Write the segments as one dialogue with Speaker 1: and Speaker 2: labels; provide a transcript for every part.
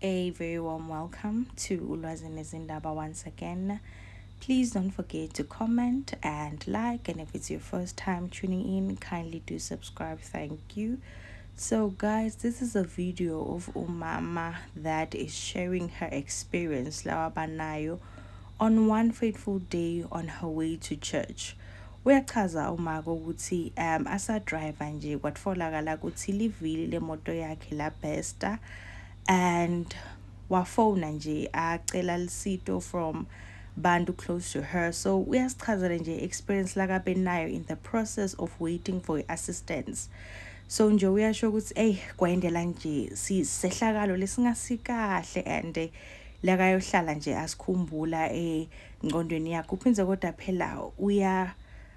Speaker 1: A very warm welcome to Ulwazi Nezindaba once again. Please don't forget to comment and like, and if it's your first time tuning in, kindly do subscribe. Thank you. So, guys, this is a video of Umama that is sharing her experience lawa banayo on one fateful day on her way to church. Uyachaza umaka ukuthi asadrive nje kwatfolakala ukuthi livili lemoto yakhe labhesta and wafona nje acela lisito from bantu close to her. So uyasichazela nje experience lakabe nayo in the process of waiting for assistance. So nje uyasho ukuthi kwayendela nje sisehlakalo lesingasikahle and lakayohlala nje asikhumbula engqondweni yakhe uphindze kodwa phela uya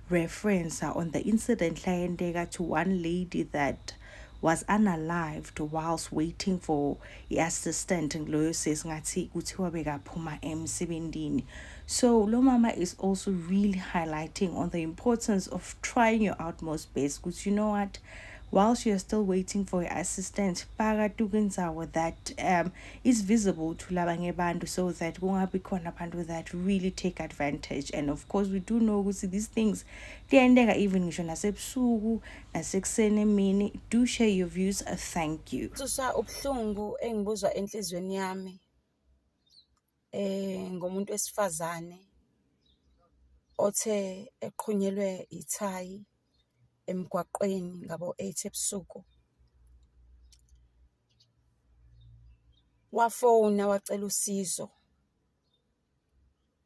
Speaker 1: reference on the incident layendeka to one lady that was unalived whilst waiting for i-assistant ngiloyo sesingathi kuthiwa bekaphuma emsebentini. So lo mama is also really highlighting on the importance of trying your utmost best because you know what, whilst you're still waiting for your assistant, that is visible to labanye bantu so that kungabi khona bantu that really take advantage. And of course we do know ukuthi these things kuyendeka even ngisho nasebusuku nasekuseni emini. Do share your views. Thank you.
Speaker 2: Susa ubhlungu engibuzwa enhlizweni yami ngomuntu wesifazane othe eqhunyelwe ithayi emgwaqweni ngabo 8 ebusuku. Wafona wacela usizo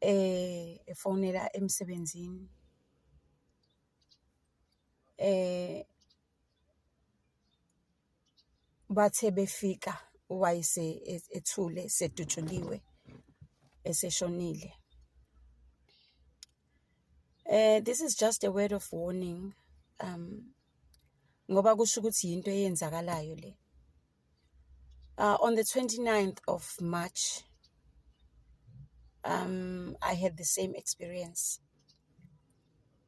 Speaker 2: efonela emsebenzini bathe befika wayise ethule sedutshuliwe eseshonile. This is just a word of warning ngoba kusho ukuthi into eyenzakalayo le. On the 29th of March, I had the same experience,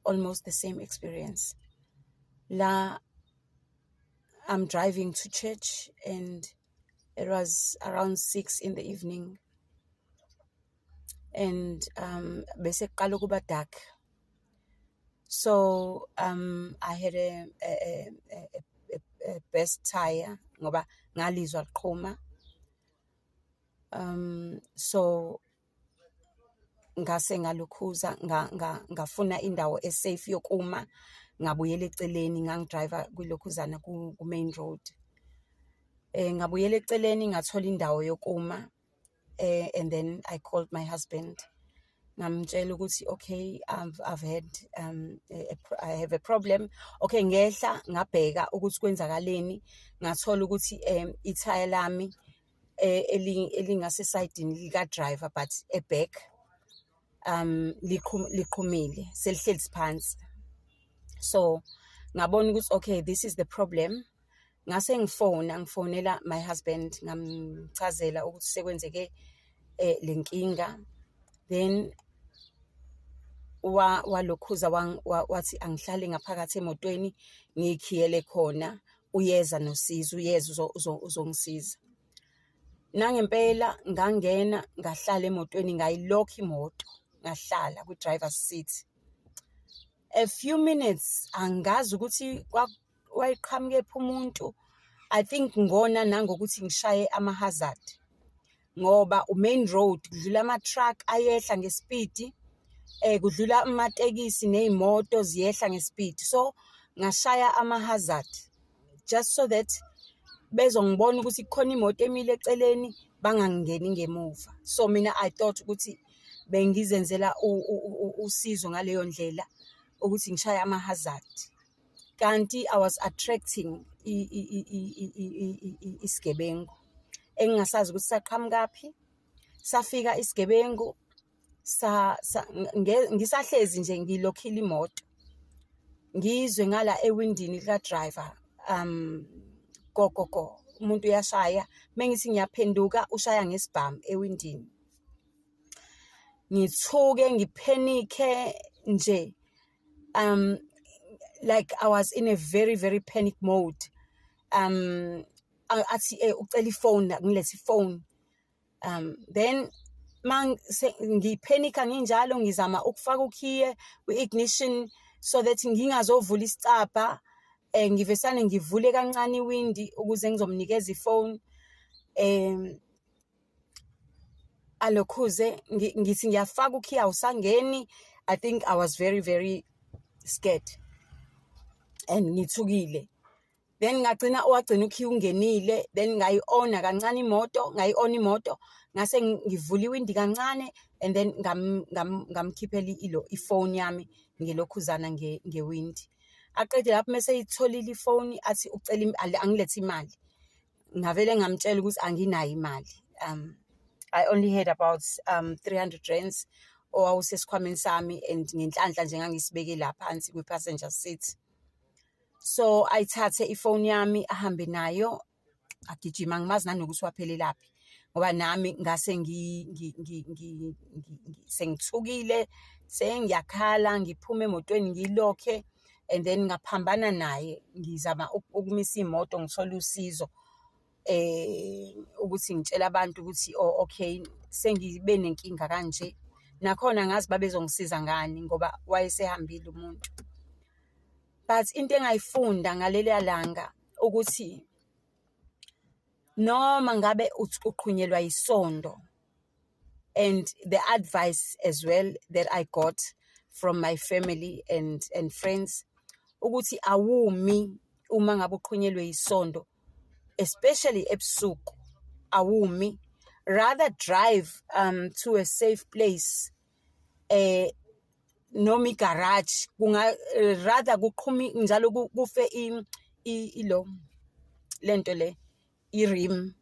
Speaker 2: almost the same experience. I'm driving to church and it was around 6 in the evening and bese kuqala kuba dark. So I had a best tire ngoba ngalizwa liqhuma. So ngase ngalukhuza ngafuna indawo esafe yokuma ngabuyela eceleni ngangidriver kwilokhuzana ku main road. Ngabuyela eceleni ngathola indawo yokuma and then I called my husband. Ngamtshela ukuthi okay, I've had I have a problem. Okay, ngehla ngabheka ukuthi kwenzakaleni ngathola ukuthi ithaya lami elingase sidini lika driver but eback liqhumile selihleli phansi. So ngabona ukuthi okay, this is the problem. Ngase ngifonela my husband ngamchazela ukuthi sekwenzeke lenkinga. Then walokhuza wathi angihlale ngaphakathi emotweni ngikhiyele khona uyeza nosizo uyeza uzongisiza. Nangempela ngangena ngahlala emotweni ngayilokha imoto ngahlala ku driver's seat. A few minutes angazi ukuthi wayiqhamuke phi umuntu. I think ngona nangokuthi ngishaye ama hazard ngoba main road kudlula ama truck ayehla ngespeed kudlula amatekisi nezimoto ziyehla ngespeed. So ngashaya ama hazard just so that bezongibona ukuthi kukhona imoto emile eceleni bangangeni ngemuva. So mina I thought ukuthi bengizenzela usizo ngaleyo ndlela ukuthi ngishaya ama hazard. Kanti I was attracting isigebengu engingasazi ukuthi saqhamuka phi. Safika isigebengu ngisahlezi nje ngilokhile imoto ngizwe ngala ewindini lika driver go umuntu uyashaya mengithi ngiyaphenduka ushaya ngesibhamu ewindini. Ngithuke ngiphenike nje like I was in a very very panic mode. Athi ucela ifone ngilethe ifone Then ngiphenika nginjalo ngizama ukufaka ukhiye kwi-ignition so that ngingazovula isicabha, ngivesane ngivule kancane iwindi ukuze ngizomnikeza ifoni. Alokhuze ngithi ngiyafaka ukhiye awusangeni. I think I was very, very scared and ngithukile. Then wagcina ukhiye ungenile, then ngayi-ona kancane imoto, ngase ngivula iwindi kancane and then ngamkhiphela ifoni yami ngelokhuzana ngewindi. Aqede lapho mase yitholile ifoni athi ucela angilethe imali. Ngavele ngamtshela ukuthi anginayo imali. I only had about 300 rands owawusesikhwameni sami and ngenhlanhla nje ngangisibeke lapha phansi kwi-passenger seat. So ayithathe ifoni yami ahambe nayo agijima, ngimazi nanokuthi waphelelaphi ngoba nami ngase sengithukile, sengiyakhala, ngiphume emotweni ngilokhe, and then ngaphambana naye ngizama ukumisa imoto ngithola usizo ukuthi ngitshela abantu ukuthi okay sengibe nenkinga kanje, nakhona ngazi babezongisiza ngani ngoba wayesehambile umuntu. But into engayifunda ngaleliya langa ukuthi noma ngabe uqhunyelwa isondo, and the advice as well that I got from my family and friends, ukuthi awumi uma ngabe uqhunyelwe isondo, especially ebusuku, awumi, rather drive to a safe place, noma igarage, rather kuqhumi njalo kufe lento le i-rim,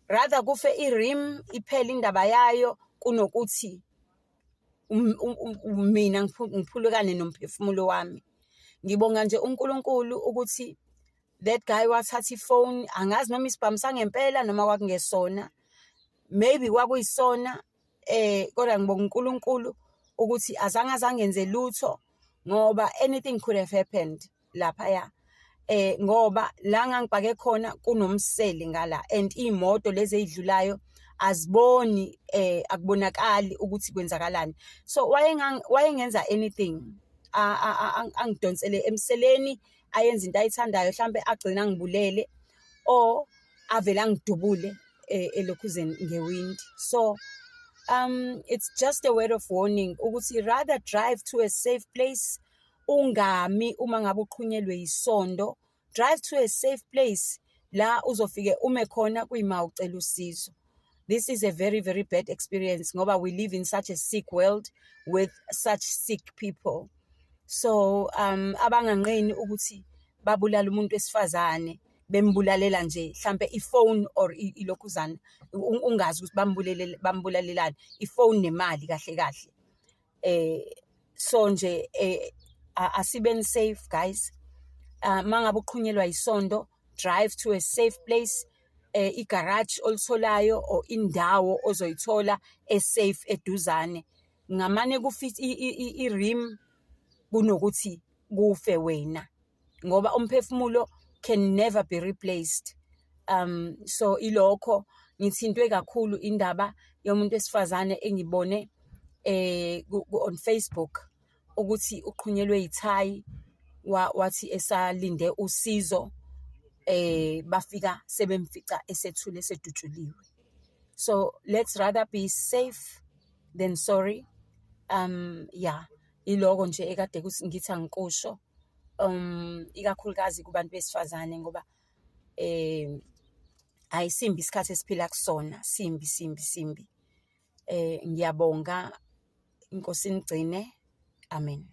Speaker 2: rather kufe i-rim iphele indaba yayo kunokuthi mina ngiphulukane nomphefumulo wami. Ngibonga nje uNkulunkulu ukuthi that guy wathatha ifoni, angazi noma isibhamu sangempela noma kwakungesona, maybe kwakuyisona, kodwa ngibonga uNkulunkulu ukuthi azange enze lutho ngoba anything could have happened laphaya. Ngoba la ngangibhake khona kunomsele ngala, and imoto lezi ezidlulayo aziboni, akubonakali ukuthi kwenzakalani. So wayengenza anything, angidonsele emseleni, ayenza into ayithandayo, mhlambe agcina ngibulele or avela ngidubule elokhuzeni ngewindi. So it's just a word of warning ukuthi rather drive to a safe place, ungami uma ngabe uqhunyelwe isondo, drive to a safe place la uzofike ume khona kuyima ucela usizo. This is a very, very bad experience ngoba we live in such a sick world with such sick people. So abanganqeni ukuthi babulala umuntu wesifazane, bembulalela nje mhlambe ifone or ilokhuzana, ungazi ukuthi bambulalelani, ifone nemali kahle kahle. So nje asibeni safe guys. Mangabe uqhunyelwa isondo, drive to a safe place, igarage olitholayo or indawo ozoyithola esafe eduzane. Ngamane kufit i-rim kunokuthi kufe wena ngoba umphefumulo can never be replaced. So ilokho ngithintwe kakhulu indaba yomuntu wesifazane engibone on Facebook ukuthi uqhunyelwe ithayi, wathi esalinde usizo bafika sebemfica esethule sedutshuliwe. So let's rather be safe than sorry. Yeah, iloko nje ekade ngithi angikusho, ikakhulukazi kubantu besifazane ngoba ayisimbi isikhathi esiphila kusona, simbi. Ngiyabonga, Inkosi inigcine. Amen.